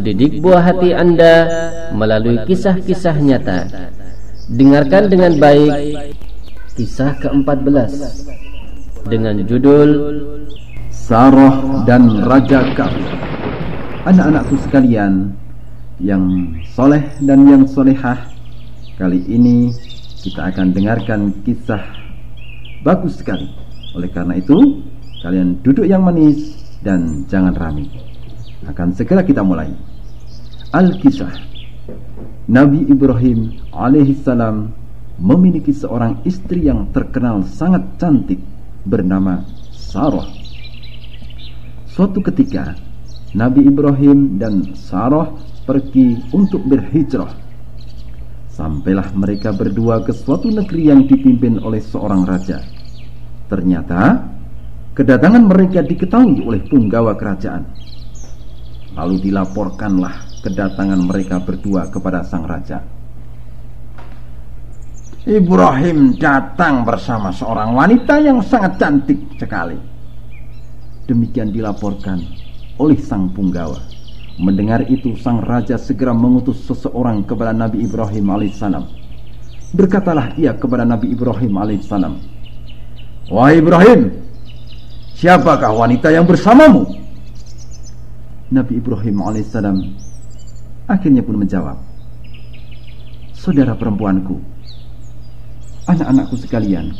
mendidik buah hati Anda melalui kisah-kisah nyata. Dengarkan dengan baik kisah ke-14 dengan judul Sarah dan Raja Kafir. Anak-anakku sekalian yang soleh dan yang solehah, kali ini kita akan dengarkan kisah bagus sekali. Oleh karena itu, kalian duduk yang manis dan jangan ramai. Akan segera kita mulai. Al-Kisah. Nabi Ibrahim alaihissalam memiliki seorang istri yang terkenal sangat cantik bernama Sarah. Suatu ketika Nabi Ibrahim dan Sarah pergi untuk berhijrah. Sampailah mereka berdua ke suatu negeri yang dipimpin oleh seorang raja. Ternyata kedatangan mereka diketahui oleh punggawa kerajaan. Lalu dilaporkanlah kedatangan mereka berdua kepada sang raja. Ibrahim datang bersama seorang wanita yang sangat cantik sekali. Demikian dilaporkan oleh sang punggawa. Mendengar itu, sang raja segera mengutus seseorang kepada Nabi Ibrahim alaihissalam. Berkatalah ia kepada Nabi Ibrahim alaihissalam, "Wahai Ibrahim, siapakah wanita yang bersamamu?" Nabi Ibrahim alaihissalam akhirnya pun menjawab, "Saudara perempuanku, anak-anakku sekalian."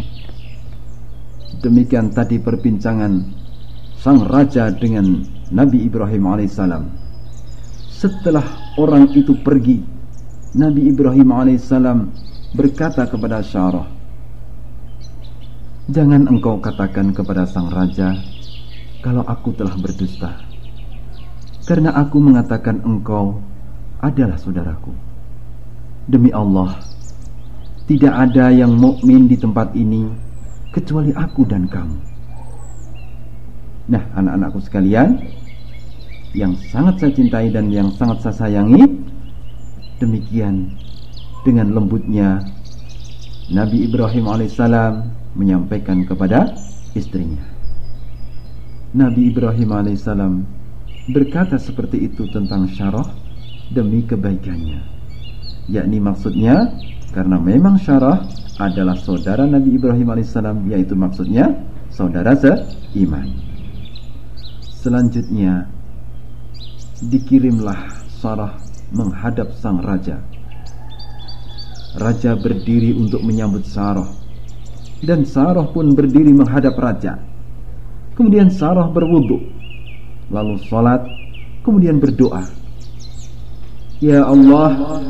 Demikian tadi perbincangan sang raja dengan Nabi Ibrahim alaihissalam. Setelah orang itu pergi, Nabi Ibrahim alaihissalam berkata kepada Sarah, "Jangan engkau katakan kepada sang raja kalau aku telah berdusta, karena aku mengatakan engkau adalah saudaraku. Demi Allah, tidak ada yang mukmin di tempat ini kecuali aku dan kamu." Nah, anak-anakku sekalian yang sangat saya cintai dan yang sangat saya sayangi, demikian dengan lembutnya Nabi Ibrahim alaihissalam menyampaikan kepada istrinya. Nabi Ibrahim alaihissalam berkata seperti itu tentang Sarah demi kebaikannya, yakni maksudnya karena memang Sarah adalah saudara Nabi Ibrahim alaihissalam, yaitu maksudnya saudara seiman. Selanjutnya dikirimlah Sarah menghadap sang raja. Raja berdiri untuk menyambut Sarah, dan Sarah pun berdiri menghadap raja. Kemudian Sarah berwudu, lalu sholat, kemudian berdoa, "Ya Allah,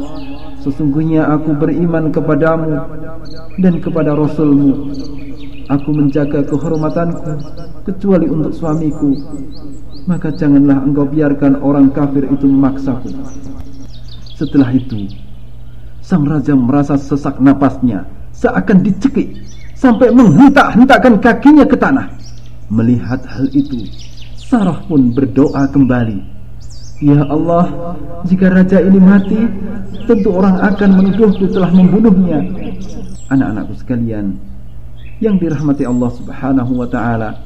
sesungguhnya aku beriman kepadamu dan kepada Rasul-Mu. Aku menjaga kehormatanku kecuali untuk suamiku. Maka janganlah engkau biarkan orang kafir itu memaksaku." Setelah itu, sang raja merasa sesak napasnya, seakan dicekik sampai menghentak-hentakkan kakinya ke tanah. Melihat hal itu, Sarah pun berdoa kembali, "Ya Allah, jika raja ini mati, tentu orang akan menuduhku telah membunuhnya." Anak-anakku sekalian yang dirahmati Allah subhanahu wa ta'ala,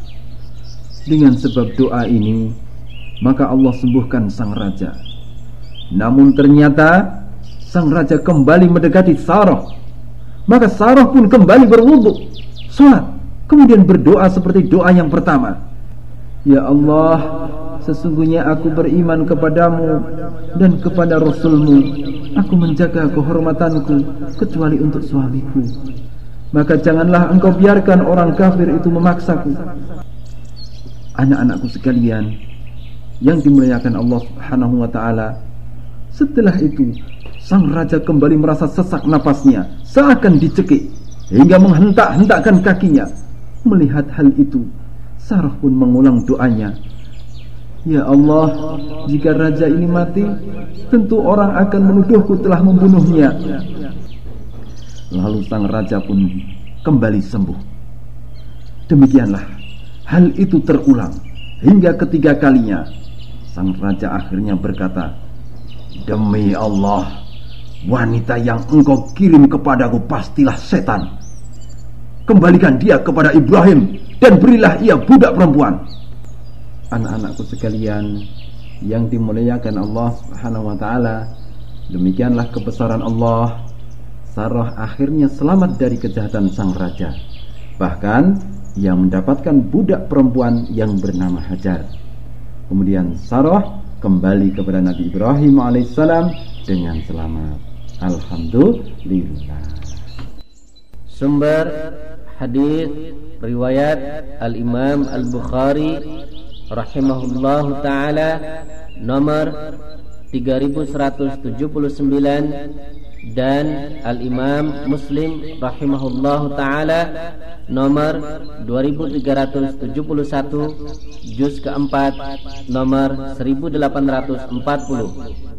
dengan sebab doa ini maka Allah sembuhkan sang raja. Namun ternyata sang raja kembali mendekati Sarah. Maka Sarah pun kembali berwudu, sholat, kemudian berdoa seperti doa yang pertama, "Ya Allah, sesungguhnya aku beriman kepadamu dan kepada Rasul-Mu. Aku menjaga kehormatanku kecuali untuk suamiku. Maka janganlah engkau biarkan orang kafir itu memaksaku." Anak-anakku sekalian yang dimuliakan Allah subhanahu wa ta'ala, setelah itu sang raja kembali merasa sesak napasnya, seakan dicekik hingga menghentak-hentakkan kakinya. Melihat hal itu, Sarah pun mengulang doanya, "Ya Allah, jika raja ini mati, tentu orang akan menuduhku telah membunuhnya." Lalu sang raja pun kembali sembuh. Demikianlah hal itu terulang hingga ketiga kalinya. Sang raja akhirnya berkata, "Demi Allah, wanita yang engkau kirim kepadaku pastilah setan. Kembalikan dia kepada Ibrahim dan berilah ia budak perempuan." Anak-anakku sekalian yang dimuliakan Allah Subhanahu wa taala, demikianlah kebesaran Allah. Sarah akhirnya selamat dari kejahatan sang raja. Bahkan ia mendapatkan budak perempuan yang bernama Hajar. Kemudian Sarah kembali kepada Nabi Ibrahim alaihissalam dengan selamat. Alhamdulillah. Sumber hadis riwayat Al-Imam Al-Bukhari rahimahullahu taala nomor 3179 dan Al-Imam Muslim rahimahullahu taala nomor 2371 juz keempat nomor 1840.